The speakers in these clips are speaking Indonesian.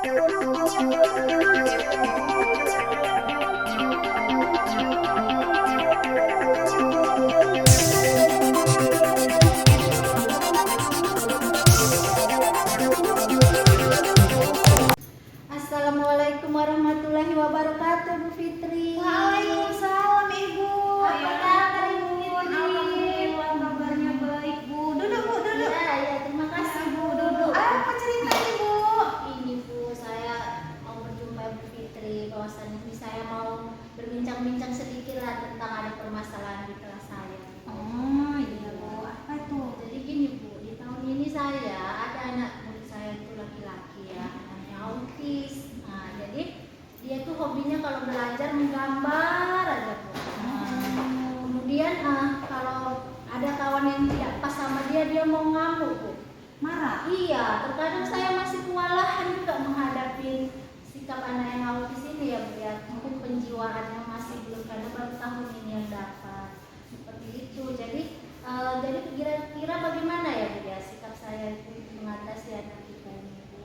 Assalamualaikum warahmatullahi wabarakatuh, Bu Fitri. Waalaikumsalam Ibu. Apa kabar Ibu Fitri? Alhamdulillah kabarnya baik Bu. Duduk Bu, duduk. Ya, terima kasih Bu. Duduk. Apa ceritanya Bu? Ini Bu, saya mau berjumpa Bu Fitri. Bahwasannya ini saya mau berbincang-bincang sedikit lah tentang ada permasalahan di kelas saya. Oh iya Bu, apa itu? Jadi gini Bu, di tahun ini saya ada anak murid saya itu laki-laki ya, namanya autis. Nah, jadi dia tuh hobinya kalau belajar menggambar aja Bu. Kemudian kalau ada kawan yang tidak pas sama dia mau ngamuk Bu. Marah? Iya, terkadang saya masih kewalahan juga menghadapi sikap anak yang autis ini ya Bu ya. Mungkin penjiwaannya masih belum, karena baru tahun ini yang dapat seperti itu. Jadi kira-kira bagaimana ya Bu ya sikap saya itu mengatasi anak kita ini Bu?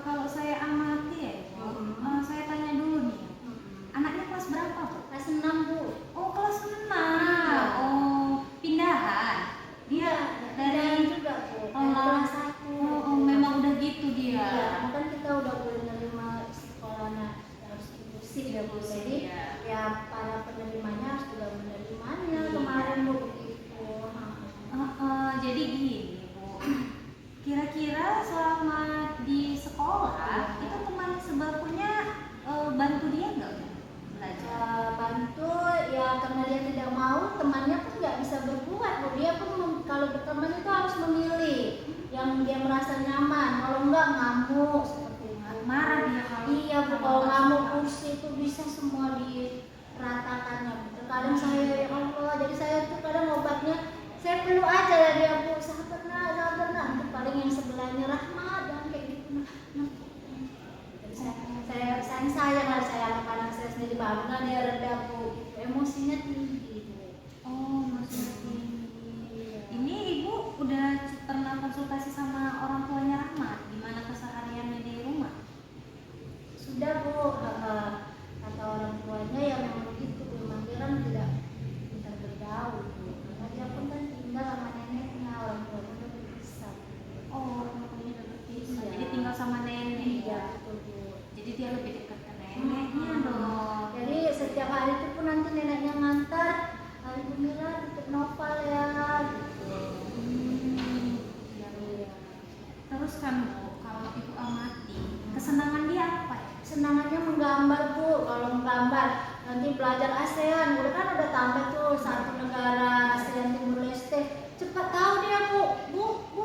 Kalau saya amati ya Bu, saya tanya dulu nih. Anaknya kelas berapa Bu? Kelas 6 Bu. Oh kelas 6. Iya. Oh pindahan. Dia dari juga Bu. Dari kelas kelas 1. memang udah gitu dia. Iya, kan kita udah boleh menerima sekolah harus inklusif ya Bu. Jadi ya para penerimanya harus juga menerimanya. Iya. Kemarin Bu begitu. Jadi gini Bu, kira-kira selama di sekolah itu teman sebakunya bantu dia nggak belajar? Bantu ya, karena dia tidak mau, temannya pun nggak bisa berbuat Bu. Dia pun kalau berteman itu harus memilih yang dia merasa nyaman. Kalau enggak ngamuk seperti itu. Marah dia kalau Iya Bu, kalau ngamuk kursi itu bisa semua diratakannya Bu. Terkadang saya ya Allah, jadi saya tuh kadang obatnya saya peluk aja ya dia Bu, sabar nak. Itu paling yang sebelahnya Rahmat dan kayak gitu nah. Jadi saya sayang lah, saya anak-anak saya sendiri, barulah dia reda Bu. Emosinya tinggi Bu. Oh maksudnya ini Ibu udah pernah konsultasi sama orang tuanya Rahmat, gimana kesehariannya di rumah? Sudah Bu, kata orang tuanya ya memang begitu Bu, memang dia kan tidak bisa bergaul Bu, karena dia pun kan tinggal sama neneknya, orang tuanya udah berpisah. Oh orang tuanya udah berpisah, Iya. jadi tinggal sama nenek Iya ya? betul Bu. Jadi dia lebih dekat ke neneknya dong. Jadi setiap hari itu pun nanti neneknya ngantar, Ibu Mira tutup novel ya gitu. Iya. Terus kan Bu, kalau Ibu amati, kesenangan dia apa ya? Senangannya menggambar Bu. Kalau menggambar nanti belajar ASEAN, udah tambah tuh satu negara ASEAN Timur Leste. Cepat tahu dia Bu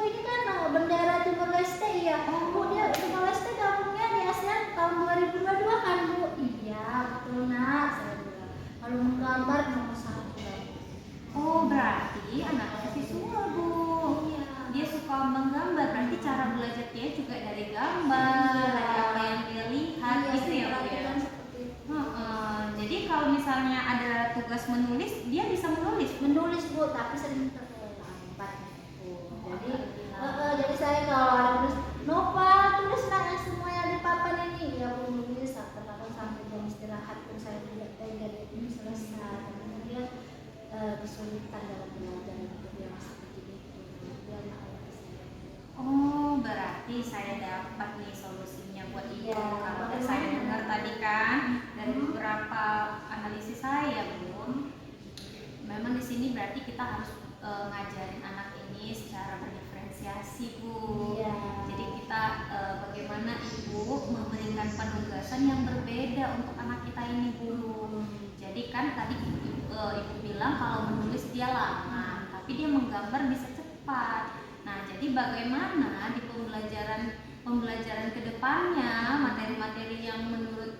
ini kan bendera Timur Leste ya. Bu, dia Timur Leste gabungnya di ASEAN tahun 2022 kan Bu? Iya betul nak, saya bilang. Kalau menggambar nomor 1 Bu. Oh berarti anaknya visual Bu. Iya. Dia suka menggambar, berarti cara belajar dia juga dari gambar, Iya. dari apa yang dia lihat gitu ya Bu ya. perhatikan seperti itu. Jadi kalau misalnya ada tugas menulis, dia bisa menulis. Menulis Bu, tapi sering terlambat Bu. Jadi saya kalau ada tulis Nova, tulis nak semua yang di papan ini ya Bu, nulis kadang sampai jam istirahat pun saya tidak tega dia ini selesai, karena dia kesulitan dalam belajar itu, dia masih seperti itu. Dia anak saya. Oh berarti saya dapat nih solusinya buat Ibu. Iya, Kalau bagaimana? saya dengar tadi kan dari beberapa analisis saya Bu, memang di sini berarti kita harus ngajarin anak ini secara berdiferensiasi Bu. Iya. Jadi kita bagaimana Ibu memberikan penugasan yang berbeda untuk anak kita ini Bu. Jadi kan tadi Ibu bilang kalau menulis dia lama, tapi dia menggambar bisa cepat. Nah jadi bagaimana di pembelajaran kedepannya materi-materi yang menurut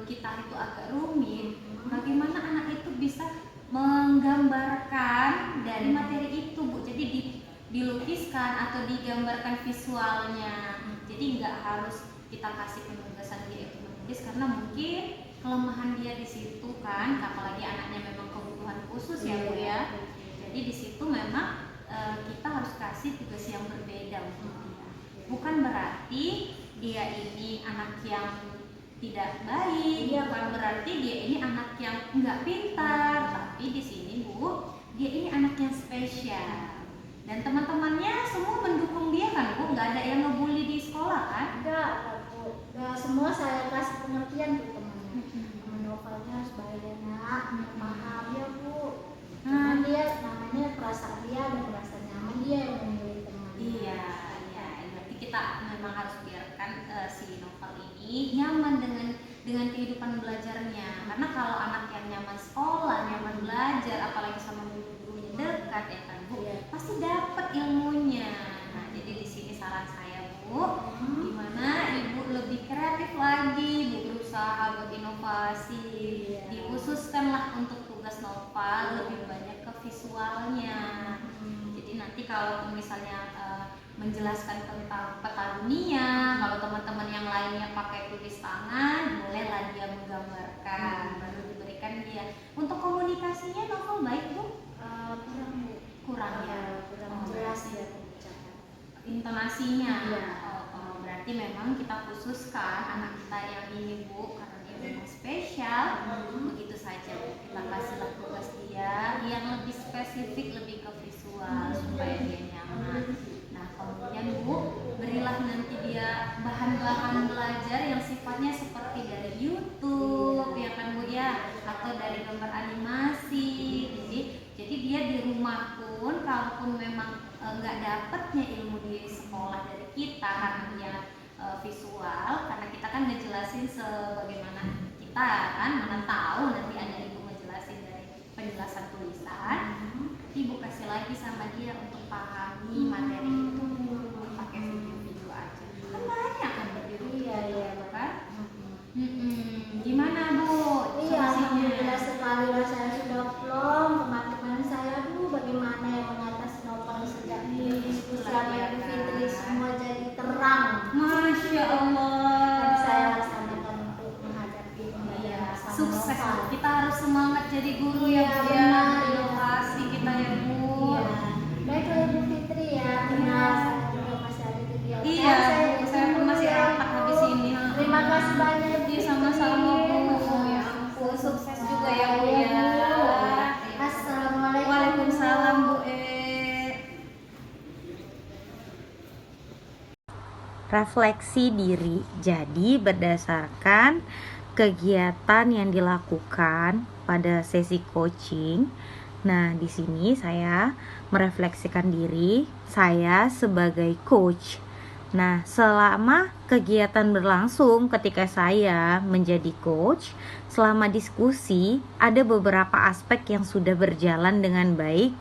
kita itu agak rumit, bagaimana anak itu bisa menggambarkan dari materi itu Bu. Jadi dilukiskan atau digambarkan visualnya. Jadi nggak harus kita kasih penugasan dia itu menulis, karena mungkin kelemahan dia di situ kan, apalagi anaknya memang kebutuhan khusus ya Bu ya. Jadi di situ memang kita harus kasih tugas yang berbeda untuk dia. Bukan berarti dia ini anak yang tidak baik, Iya. bukan berarti dia ini anak yang nggak pintar, tapi di sini Bu, dia ini anak yang spesial. Dan teman-temannya semua mendukung dia kan Bu, nggak ada yang ngebully di sekolah kan? Enggak, Bu. Enggak, semua saya kasih pengertian tuh temannya. Teman Novelnya harus baik ya nak, paham ya Bu. Cuman dia namanya perasaan dia dan perasaan nyaman dia yang memilih teman. Iya, berarti kita memang harus biarkan si Novel ini nyaman dengan kehidupan belajarnya. Karena kalau anak yang nyaman sekolah, nyaman belajar, apalagi sama guru-gurunya dekat ya kan Bu, Iya. pasti dapat ilmunya. Nah, jadi di sini saran saya Bu, gimana Ibu lebih kreatif lagi, Bu berusaha buat inovasi, Iya. dikhususkanlah untuk tugas Novel lebih banyak ke visualnya. Jadi nanti kalau misalnya menjelaskan tentang peta dunia, kalau teman-teman yang lainnya pakai tulis tangan, bolehlah dia menggambarkan, baru diberikan dia. Untuk komunikasinya Novel baik Bu? Kurang Bu. Kurang ya? Kurang jelas ya pembicaraan. Intonasinya. Iya. Berarti memang kita khususkan anak kita yang ini Bu, karena dia memang spesial. Begitu saja Bu, kita kasihlah tugas dia yang lebih spesifik, lebih ke visual supaya dia nyaman. Nah kemudian Bu, berilah nanti dia bahan-bahan belajar yang sifatnya seperti dari YouTube ya kan Bu ya, atau dari gambar animasi. Jadi dia di rumah pun, kalaupun memang nggak dapatnya ilmu di sekolah dari kita karena dia visual, karena kita kan ngejelasin sebagaimana kita kan, mana tahu nanti ada ibu ngejelasin dari penjelasan tulisan, ibu kasih lagi sama dia untuk pahami materi itu pakai video-video aja. Kan banyak kan video-video Iya. kan? Gimana Bu? Iya, Solusinya? alhamdulillah sekali lah saya sudah plong. Teman-teman saya Bu, bagaimana yang mengatasi Novel sejak diskusi sama Ibu Fitri semua jadi terang. Masya Allah. Dan saya laksanakan untuk menghadapi pembelajaran bersama Sukses Novel. Bu. Kita harus semangat jadi guru Iya, ya Bu ya. benar. Inovasi kita ya Bu. Iya. Baiklah Ibu Fitri ya, karena saya juga masih ada kegiatan. Iya, Saya saya pun dulu masih ya, otak Bu. habis ini. Terima kasih banyak Ibu Iya, Fitri. sama-sama Bu. Ya ampun, sukses juga ya Bu ya. Assalamualaikum. Waalaikumsalam Bu. Refleksi diri. Jadi berdasarkan kegiatan yang dilakukan pada sesi coaching. Nah, di sini saya merefleksikan diri saya sebagai coach. Nah, selama kegiatan berlangsung ketika saya menjadi coach, selama diskusi ada beberapa aspek yang sudah berjalan dengan baik,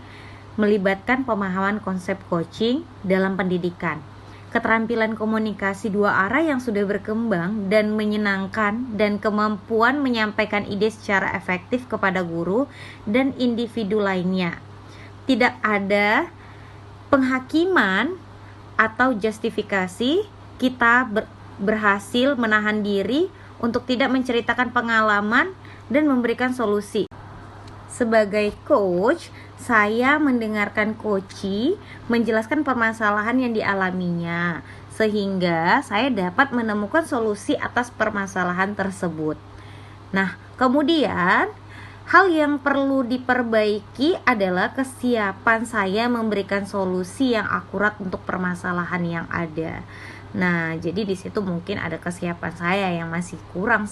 melibatkan pemahaman konsep coaching dalam pendidikan. Keterampilan komunikasi dua arah yang sudah berkembang dan menyenangkan, dan kemampuan menyampaikan ide secara efektif kepada guru dan individu lainnya. Tidak ada penghakiman atau justifikasi, kita berhasil menahan diri untuk tidak menceritakan pengalaman dan memberikan solusi. Sebagai coach, saya mendengarkan coachee menjelaskan permasalahan yang dialaminya, sehingga saya dapat menemukan solusi atas permasalahan tersebut. Nah, kemudian hal yang perlu diperbaiki adalah kesiapan saya memberikan solusi yang akurat untuk permasalahan yang ada. Nah, jadi di situ mungkin ada kesiapan saya yang masih kurang.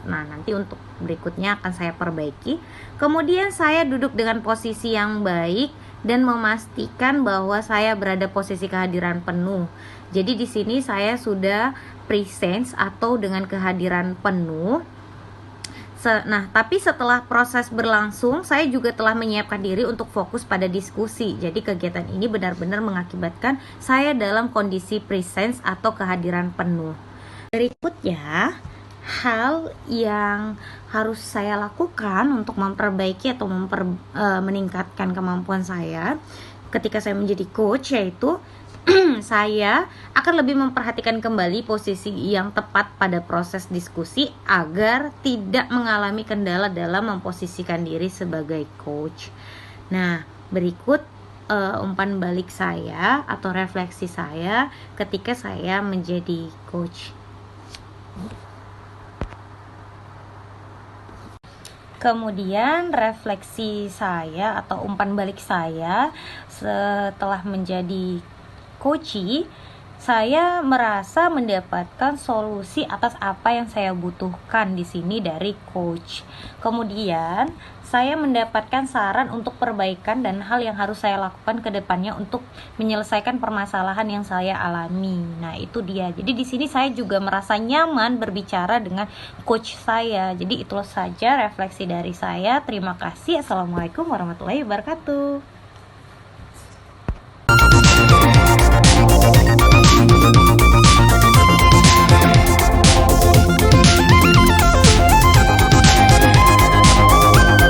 Nah, nanti untuk berikutnya akan saya perbaiki. Kemudian saya duduk dengan posisi yang baik dan memastikan bahwa saya berada posisi kehadiran penuh. Jadi di sini saya sudah presence atau dengan kehadiran penuh. Nah, tapi setelah proses berlangsung, saya juga telah menyiapkan diri untuk fokus pada diskusi. Jadi kegiatan ini benar-benar mengakibatkan saya dalam kondisi presence atau kehadiran penuh. Berikutnya, hal yang harus saya lakukan untuk memperbaiki atau meningkatkan kemampuan saya ketika saya menjadi coach, yaitu saya akan lebih memperhatikan kembali posisi yang tepat pada proses diskusi agar tidak mengalami kendala dalam memposisikan diri sebagai coach. Nah, berikut umpan balik saya atau refleksi saya ketika saya menjadi coach. Kemudian refleksi saya atau umpan balik saya setelah menjadi coachee, saya merasa mendapatkan solusi atas apa yang saya butuhkan di sini dari coach. Kemudian saya mendapatkan saran untuk perbaikan dan hal yang harus saya lakukan ke depannya untuk menyelesaikan permasalahan yang saya alami. Nah, itu dia. Jadi di sini saya juga merasa nyaman berbicara dengan coach saya. Jadi itulah saja refleksi dari saya. Terima kasih. Assalamualaikum warahmatullahi wabarakatuh.